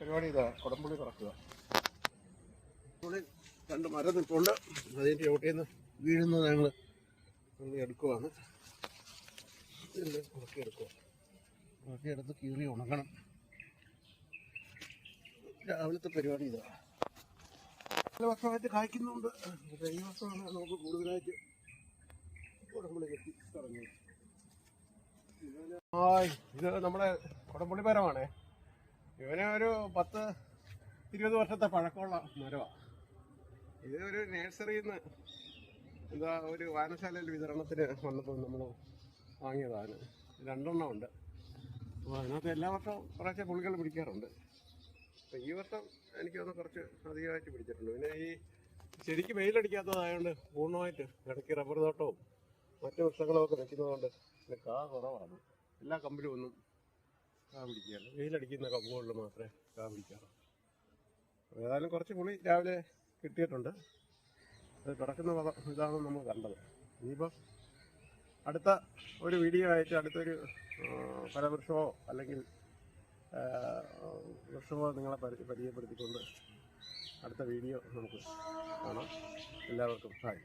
പരിപാടി ഇതാ കുടംപുളി പറക്കുക. പുളി 2 മരം നിൽപ്പുണ്ട്. അതിൻ്റെ ചുവട്ടിൽ നിന്ന് വീഴുന്നത് ഞങ്ങൾ എടുക്കുവാണ്. ഉണക്കിയെടുത്ത് കീറി ഉണക്കണം. രാവിലത്തെ പരിപാടി ഇതാ. പല വർഷമായിട്ട് കായ്ക്കുന്നുണ്ട്. ഈ വർഷമാണ് നമുക്ക് കൂടുതലായിട്ട് കുടംപുളി കെട്ടി തുടങ്ങിയത്. ഇത് നമ്മുടെ കുടംപുളി മരമാണേ. ഇവന് ഒരു 10-20 വർഷത്തെ പഴക്കമുള്ള മരമാണ്. ഇത് ഒരു നഴ്സറിയിൽ നിന്ന് എന്താ ഒരു വായനശാലയിൽ വിതരണത്തിന് വന്നപ്പോൾ നമ്മൾ വാങ്ങിയതാണ്. 2 എണ്ണം ഉണ്ട്. അപ്പോൾ അതിനകത്ത് എല്ലാ വർഷവും കുറേശ്ശെ പുളികൾ പിടിക്കാറുണ്ട്. അപ്പോൾ ഈ വർഷം എനിക്ക് തോന്നുന്നു കുറച്ച് അധികമായിട്ട് പിടിച്ചിട്ടുണ്ട്. പിന്നെ ഈ ശരിക്കും വെയിലടിക്കാത്തതായതുകൊണ്ട് പൂർണ്ണമായിട്ട് ഇടയ്ക്ക് റബ്ബർ തോട്ടവും മറ്റു വൃക്ഷങ്ങളൊക്കെ നിൽക്കുന്നതുകൊണ്ട് പിന്നെ കാ കുറവാണ്. എല്ലാ കമ്പിലും ഒന്നും കാ പിടിക്കുകയാണ്. വെയിലടിക്കുന്ന കമ്പുകളിൽ മാത്രമേ കാ പിടിക്കാറുള്ളൂ. ഏതായാലും കുറച്ച് പുളി രാവിലെ കിട്ടിയിട്ടുണ്ട്. അത് കിടക്കുന്ന ഇതാണ് നമ്മൾ കണ്ടത്. ഇനിയിപ്പോൾ അടുത്ത ഒരു വീഡിയോ ആയിട്ട് അടുത്തൊരു ഫലവൃക്ഷമോ അല്ലെങ്കിൽ വൃക്ഷമോ നിങ്ങളെ പരിചയപ്പെടുത്തിക്കൊണ്ട് അടുത്ത വീഡിയോ നമുക്ക് കാണാം. എല്ലാവർക്കും ഹായ്.